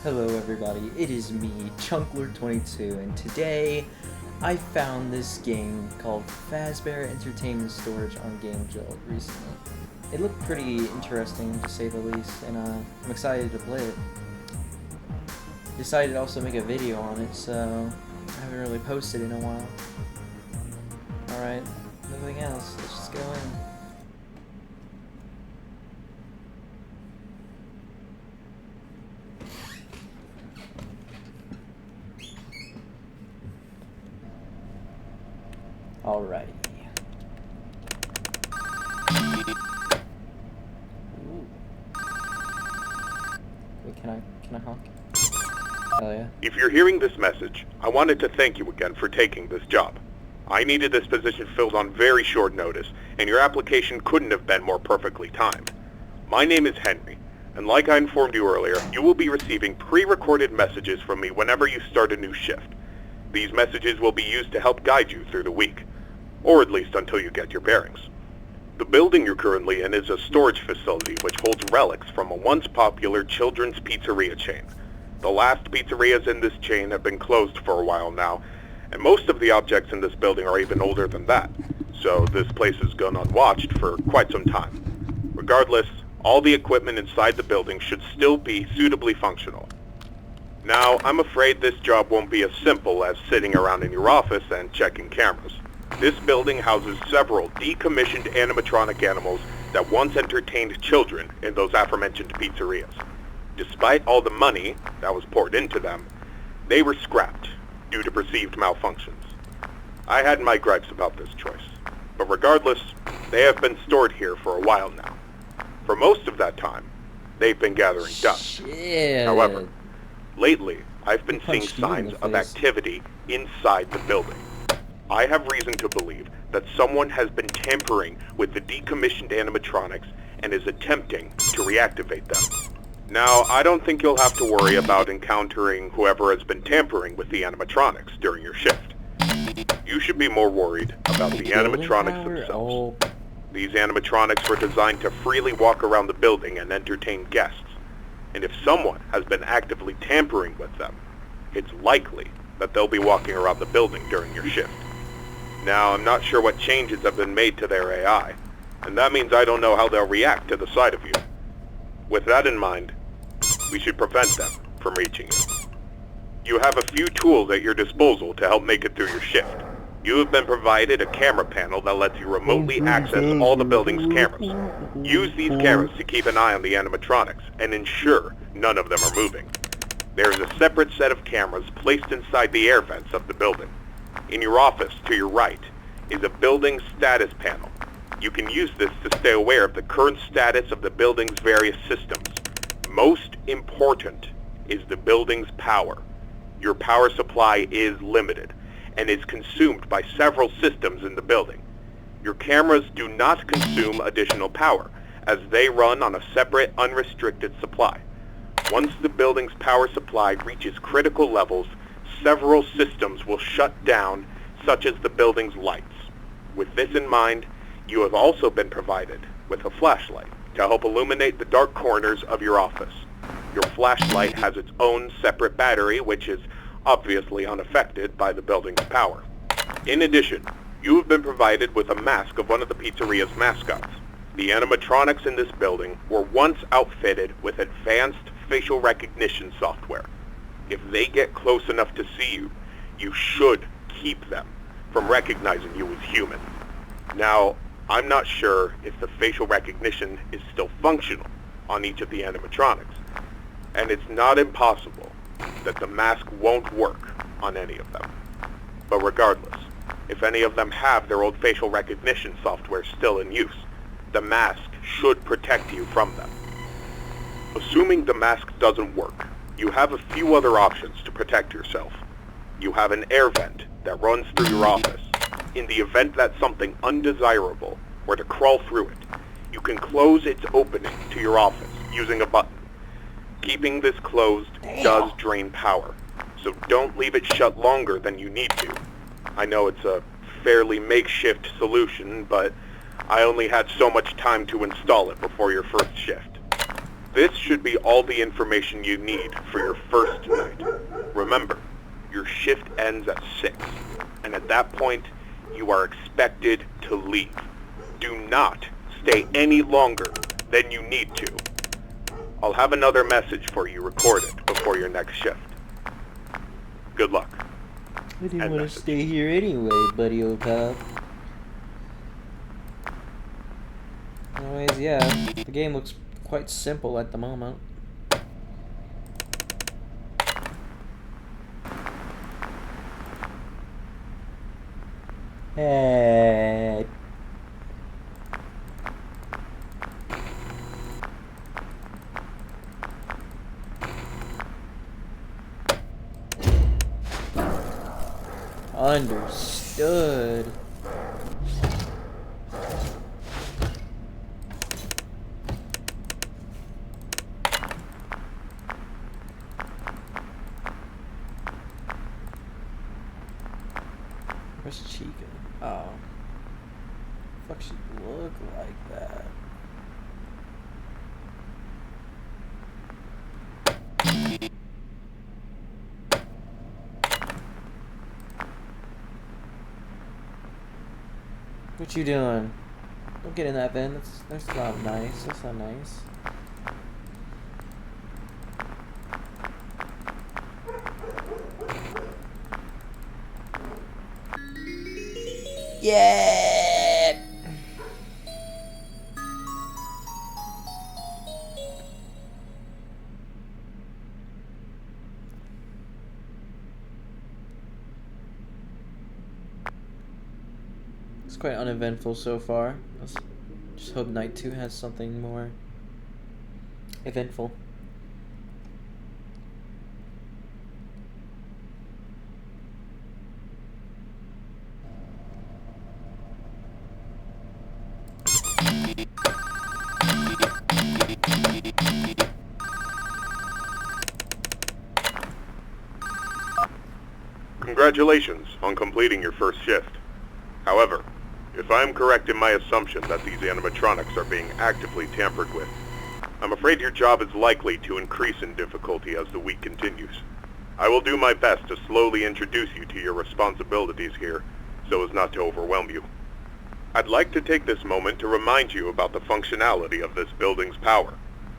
Hello everybody, it is me, Chunkler22, and today I found this game called Fazbear Entertainment Storage on GameJolt recently. It looked pretty interesting to say the least, and I'm excited to play it. Decided to also make a video on it, so I haven't really posted in a while. Alright, nothing else, let's just go in. Alrighty. Ooh. Wait, can I honk? Hell yeah. If you're hearing this message, I wanted to thank you again for taking this job. I needed this position filled on very short notice, and your application couldn't have been more perfectly timed. My name is Henry, and like I informed you earlier, you will be receiving pre-recorded messages from me whenever you start a new shift. These messages will be used to help guide you through the week, or at least until you get your bearings. The building you're currently in is a storage facility which holds relics from a once popular children's pizzeria chain. The last pizzerias in this chain have been closed for a while now, and most of the objects in this building are even older than that, so this place has gone unwatched for quite some time. Regardless, all the equipment inside the building should still be suitably functional. Now, I'm afraid this job won't be as simple as sitting around in your office and checking cameras. This building houses several decommissioned animatronic animals that once entertained children in those aforementioned pizzerias. Despite all the money that was poured into them, they were scrapped due to perceived malfunctions. I had my gripes about this choice, but regardless, they have been stored here for a while now. For most of that time, they've been gathering dust. Shit. However, lately, I've been seeing Punched you in signs the of face. activity inside the building. I have reason to believe that someone has been tampering with the decommissioned animatronics and is attempting to reactivate them. Now, I don't think you'll have to worry about encountering whoever has been tampering with the animatronics during your shift. You should be more worried about the animatronics themselves. Oh. These animatronics were designed to freely walk around the building and entertain guests. And if someone has been actively tampering with them, it's likely that they'll be walking around the building during your shift. Now, I'm not sure what changes have been made to their AI, and that means I don't know how they'll react to the sight of you. With that in mind, we should prevent them from reaching you. You have a few tools at your disposal to help make it through your shift. You have been provided a camera panel that lets you remotely access all the building's cameras. Use these cameras to keep an eye on the animatronics and ensure none of them are moving. There is a separate set of cameras placed inside the air vents of the building. In your office, to your right, is a building status panel. You can use this to stay aware of the current status of the building's various systems. Most important is the building's power. Your power supply is limited and is consumed by several systems in the building. Your cameras do not consume additional power, as they run on a separate, unrestricted supply. Once the building's power supply reaches critical levels, several systems will shut down, such as the building's lights. With this in mind, you have also been provided with a flashlight to help illuminate the dark corners of your office. Your flashlight has its own separate battery, which is obviously unaffected by the building's power. In addition, you have been provided with a mask of one of the pizzeria's mascots. The animatronics in this building were once outfitted with advanced facial recognition software. If they get close enough to see you, you should keep them from recognizing you as human. Now, I'm not sure if the facial recognition is still functional on each of the animatronics, and it's not impossible that the mask won't work on any of them. But regardless, if any of them have their old facial recognition software still in use, the mask should protect you from them. Assuming the mask doesn't work, you have a few other options to protect yourself. You have an air vent that runs through your office. In the event that something undesirable were to crawl through it, you can close its opening to your office using a button. Keeping this closed does drain power, so don't leave it shut longer than you need to. I know it's a fairly makeshift solution, but I only had so much time to install it before your first shift. This should be all the information you need for your first night. Remember, your shift ends at 6, and at that point, you are expected to leave. Do not stay any longer than you need to. I'll have another message for you recorded before your next shift. Good luck. I didn't End want to message. stay here anyway, buddy old pal. Anyways, yeah, the game looks quite simple at the moment. Hey. Understood. Where's Chica? Oh. Fuck, she look like that. What you doing? Don't get in that bin. That's not nice. That's not nice. Yeah. It's quite uneventful so far. Let's just hope night 2 has something more eventful. Congratulations on completing your first shift. However, if I am correct in my assumption that these animatronics are being actively tampered with, I'm afraid your job is likely to increase in difficulty as the week continues. I will do my best to slowly introduce you to your responsibilities here, so as not to overwhelm you. I'd like to take this moment to remind you about the functionality of this building's power.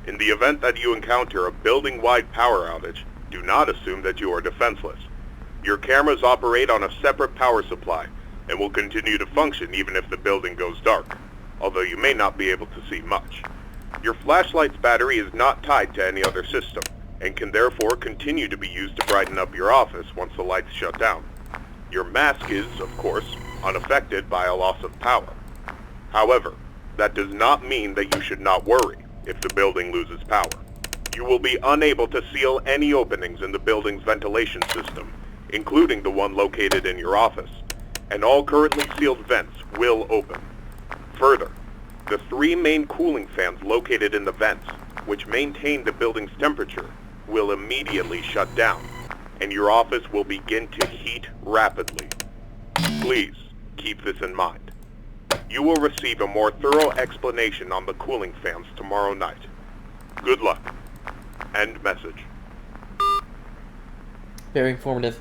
In the event that you encounter a building-wide power outage, do not assume that you are defenseless. Your cameras operate on a separate power supply, and will continue to function even if the building goes dark, although you may not be able to see much. Your flashlight's battery is not tied to any other system, and can therefore continue to be used to brighten up your office once the lights shut down. Your mask is, of course, unaffected by a loss of power. However, that does not mean that you should not worry if the building loses power. You will be unable to seal any openings in the building's ventilation system, including the one located in your office, and all currently sealed vents will open. Further, the 3 main cooling fans located in the vents, which maintain the building's temperature, will immediately shut down, and your office will begin to heat rapidly. Please keep this in mind. You will receive a more thorough explanation on the cooling fans tomorrow night. Good luck. End message. Very informative.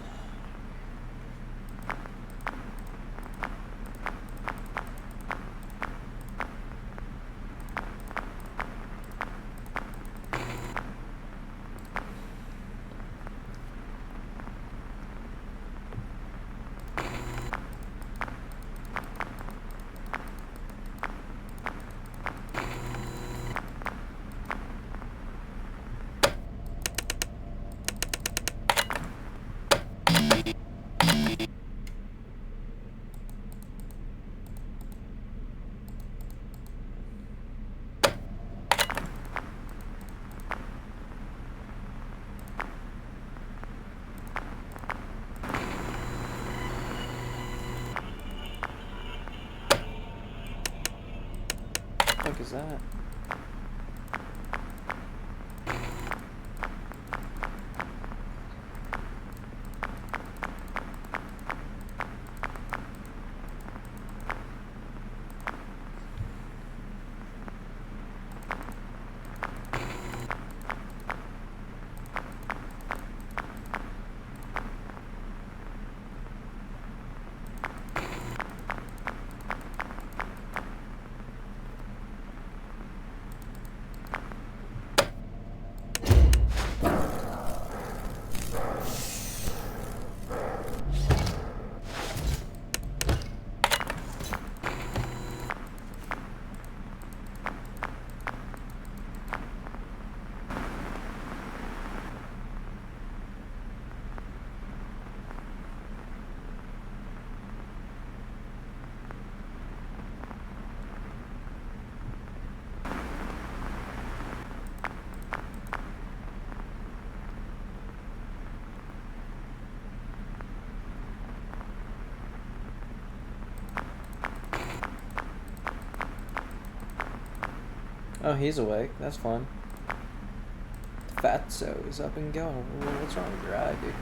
What the fuck is that? Oh, he's awake. That's fun. Fatso is up and going. What's wrong with your eye, dude?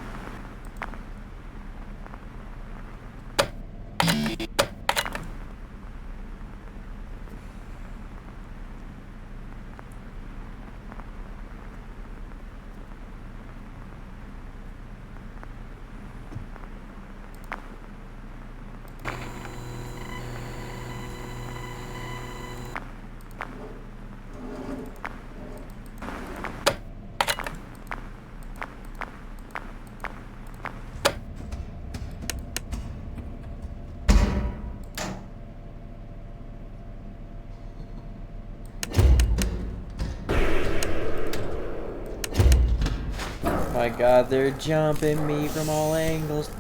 My god, they're jumping me from all angles.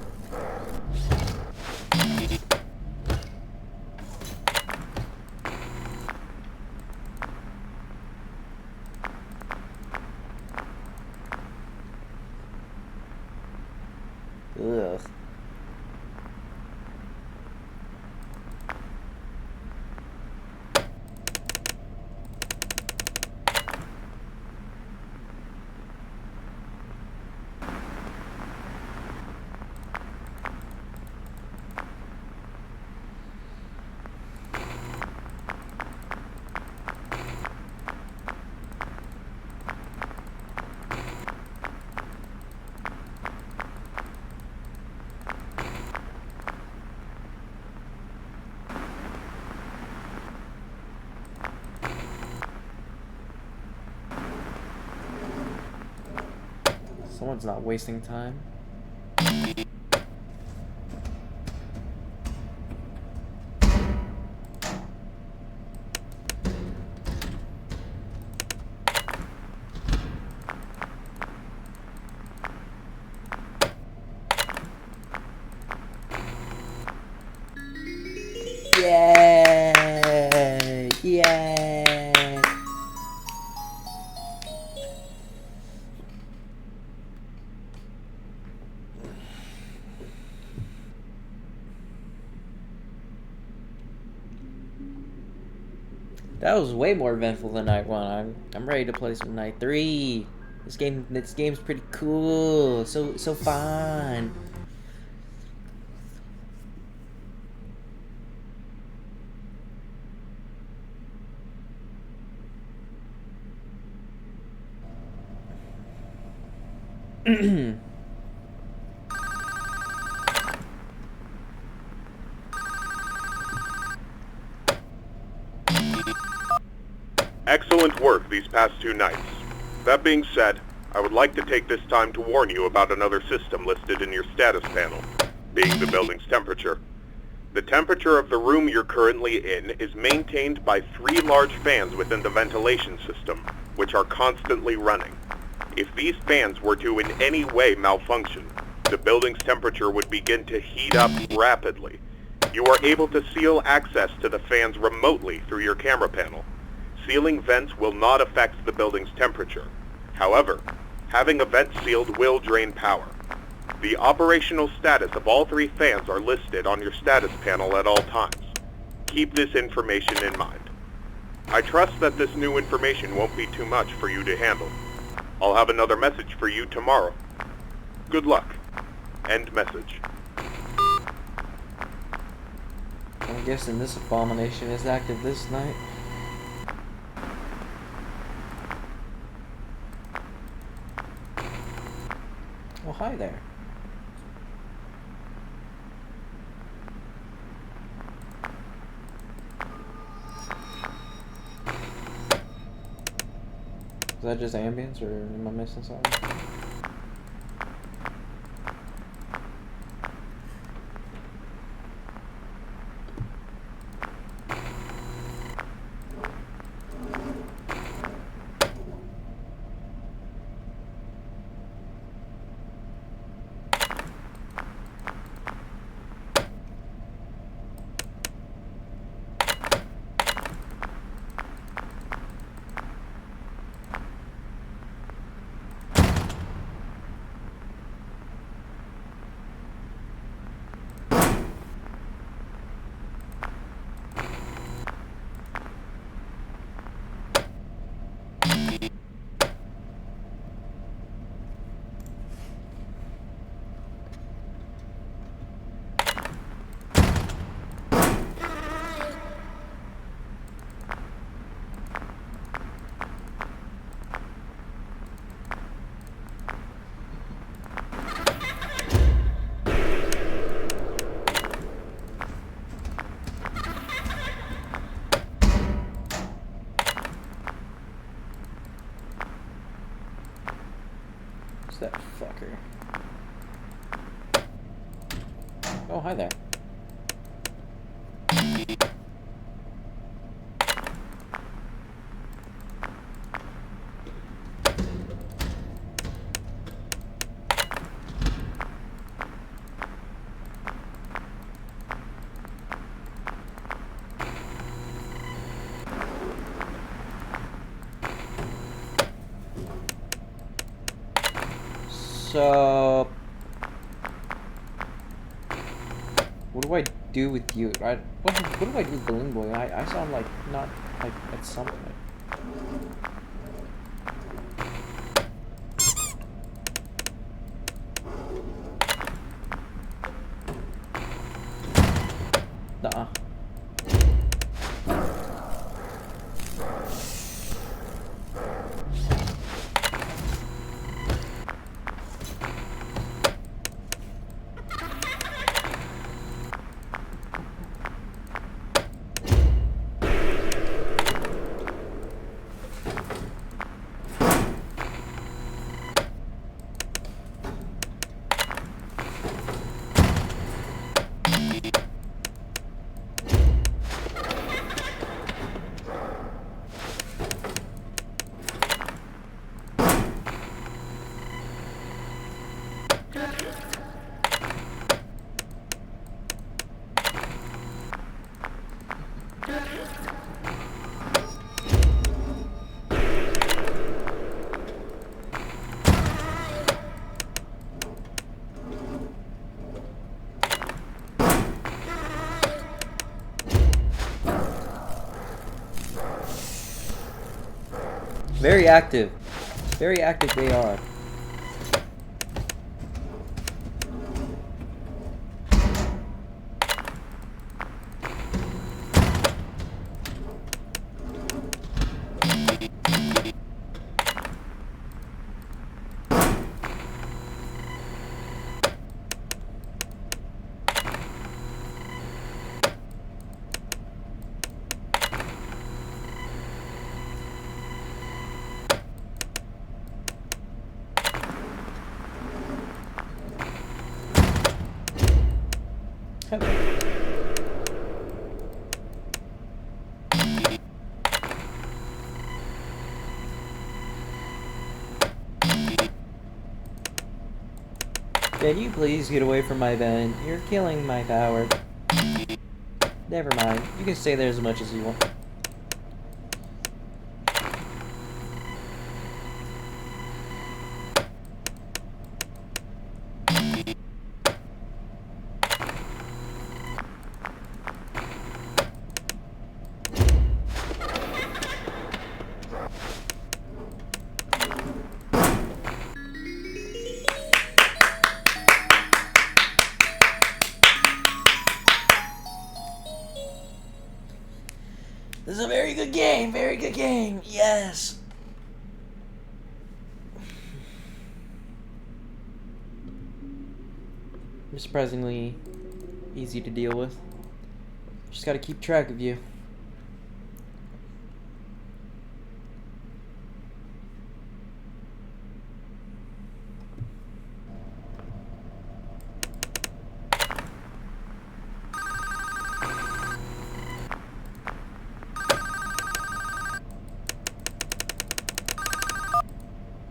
Ugh. Someone's not wasting time. Yay! Yay! That was way more eventful than night one. I'm ready to play some night 3. This game's pretty cool. So fun. Excellent work these past 2 nights. That being said, I would like to take this time to warn you about another system listed in your status panel, being the building's temperature. The temperature of the room you're currently in is maintained by 3 large fans within the ventilation system, which are constantly running. If these fans were to in any way malfunction, the building's temperature would begin to heat up rapidly. You are able to seal access to the fans remotely through your camera panel. Sealing vents will not affect the building's temperature. However, having a vent sealed will drain power. The operational status of all 3 fans are listed on your status panel at all times. Keep this information in mind. I trust that this new information won't be too much for you to handle. I'll have another message for you tomorrow. Good luck. End message. I'm guessing this abomination is active this night. Oh, hi there. Is that just ambience, or am I missing something? that fucker? Oh, hi there. So, what do I do with you? What do I do with Balloon Boy? I saw him like not like at some point. Nuh-uh. Very active. Very active they are. Hello. Can you please get away from my vent? You're killing my power. Never mind. You can stay there as much as you want. This is a very good game, yes! You're surprisingly easy to deal with. Just gotta keep track of you.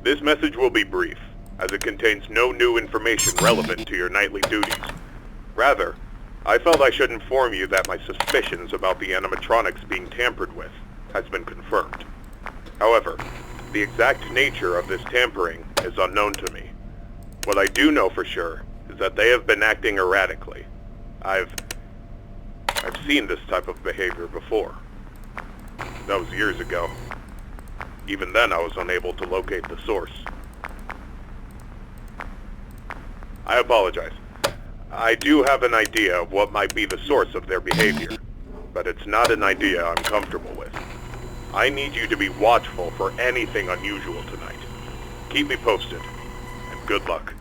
This message will be brief, as it contains no new information relevant to your nightly duties. Rather, I felt I should inform you that my suspicions about the animatronics being tampered with has been confirmed. However, the exact nature of this tampering is unknown to me. What I do know for sure is that they have been acting erratically. I've seen this type of behavior before. That was years ago. Even then, I was unable to locate the source. I apologize. I do have an idea of what might be the source of their behavior, but it's not an idea I'm comfortable with. I need you to be watchful for anything unusual tonight. Keep me posted, and good luck.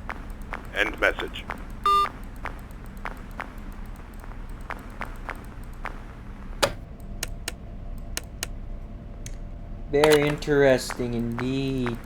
End message. Very interesting indeed.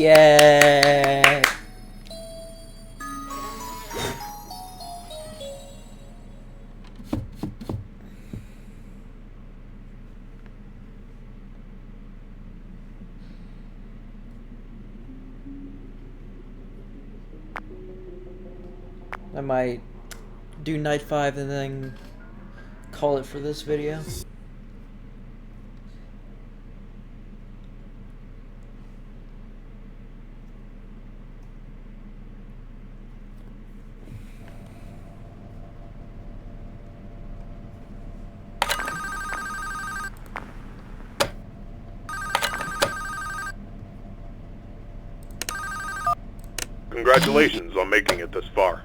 Yeah. I might do night 5 and then call it for this video. Congratulations on making it this far.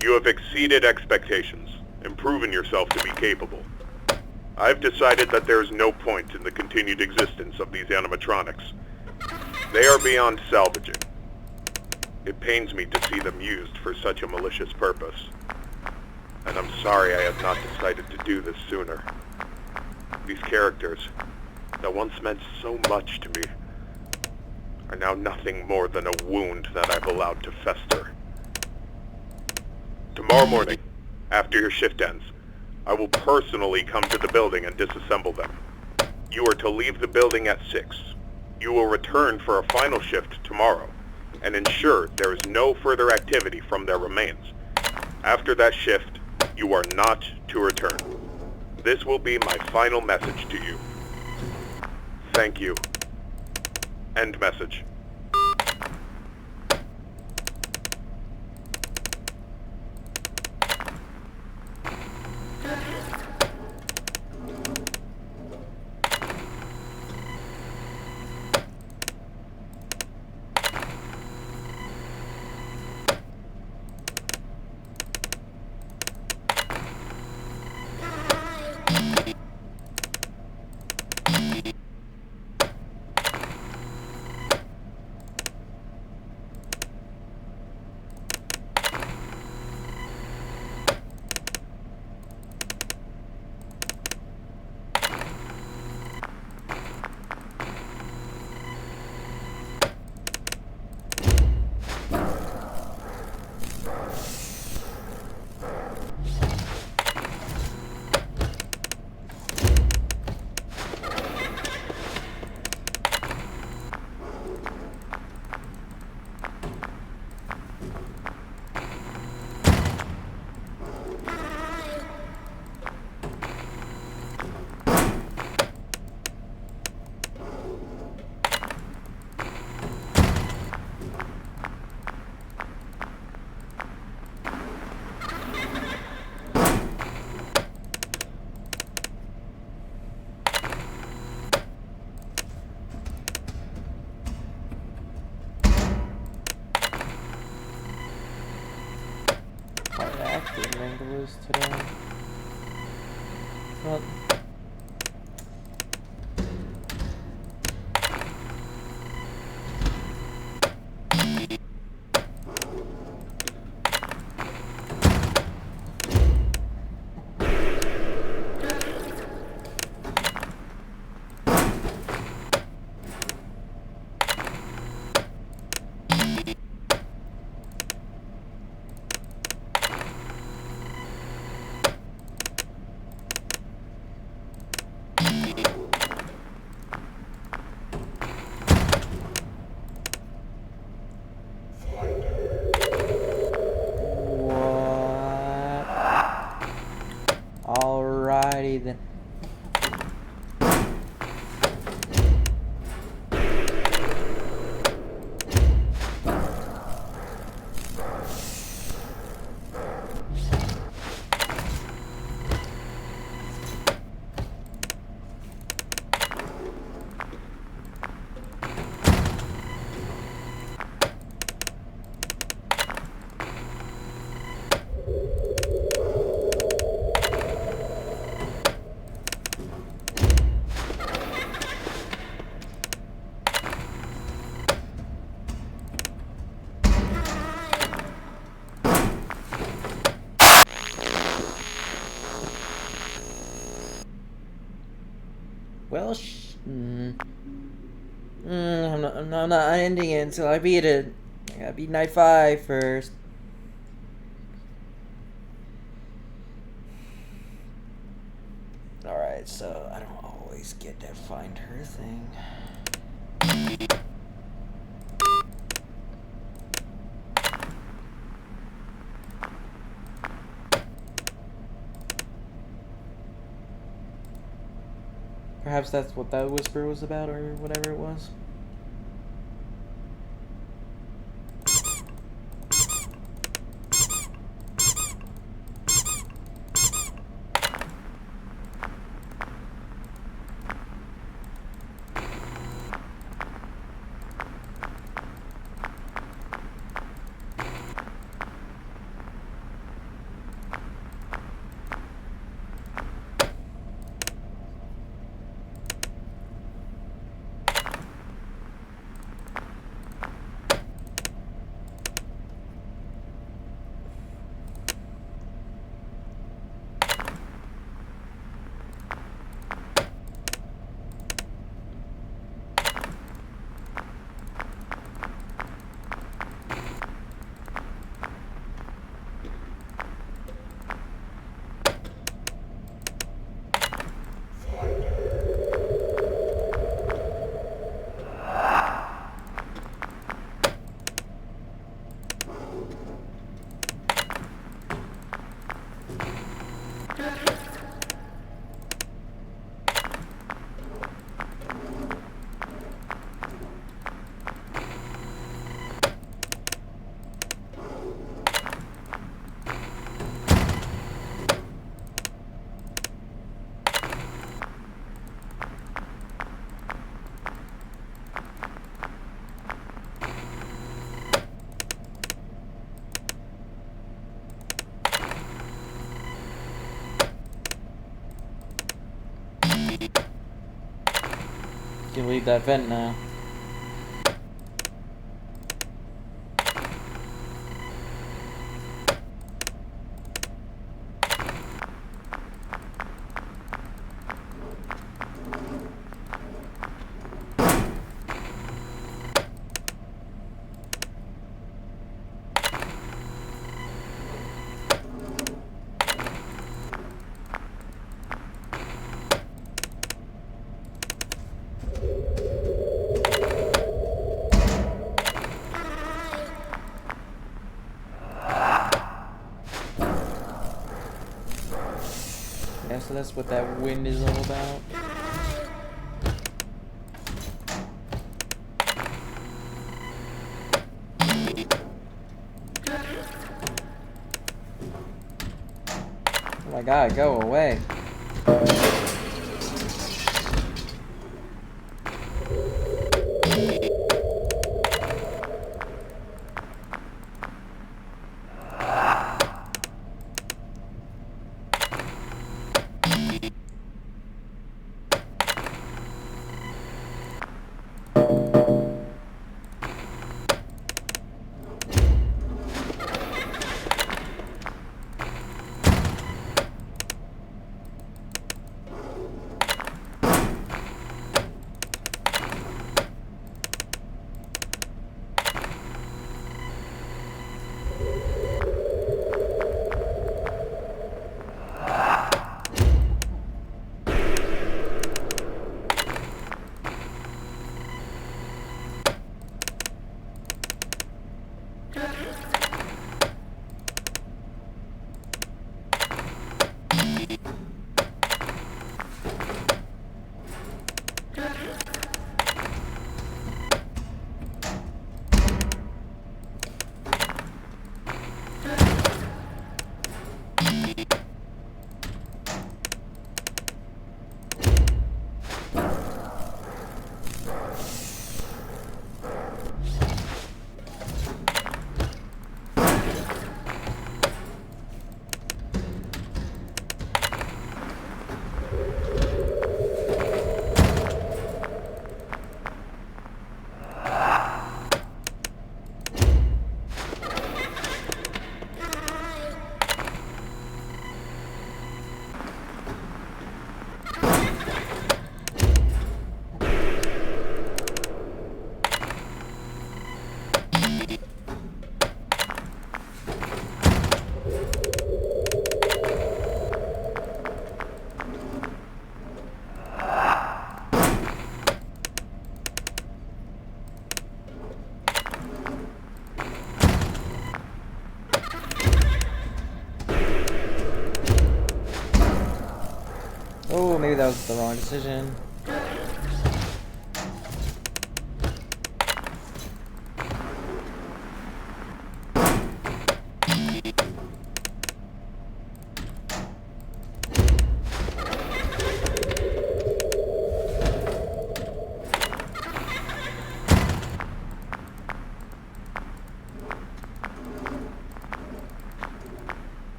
You have exceeded expectations and proven yourself to be capable. I've decided that there is no point in the continued existence of these animatronics. They are beyond salvaging. It pains me to see them used for such a malicious purpose. And I'm sorry I have not decided to do this sooner. These characters, that once meant so much to me, are now nothing more than a wound that I've allowed to fester. Tomorrow morning, after your shift ends, I will personally come to the building and disassemble them. You are to leave the building at 6. You will return for a final shift tomorrow, and ensure there is no further activity from their remains. After that shift, you are not to return. This will be my final message to you. Thank you. End message. Active angle is today. Well, alrighty then. Well, I'm not ending it until I beat it. I gotta beat Night 5 first. Alright, so I don't always get that find her thing. Perhaps that's what that whisper was about, or whatever it was. You can leave that vent now. Yeah, so that's what that wind is all about. Oh my god, go away. maybe that was the wrong decision.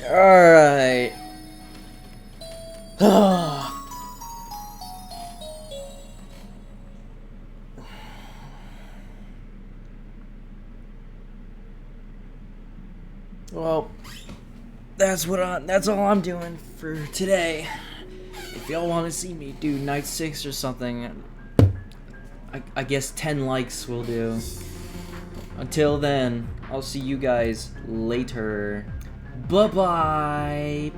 Alright. Well, that's all I'm doing for today. If y'all want to see me do night 6 or something, I guess 10 likes will do. Until then, I'll see you guys later. Bye-bye.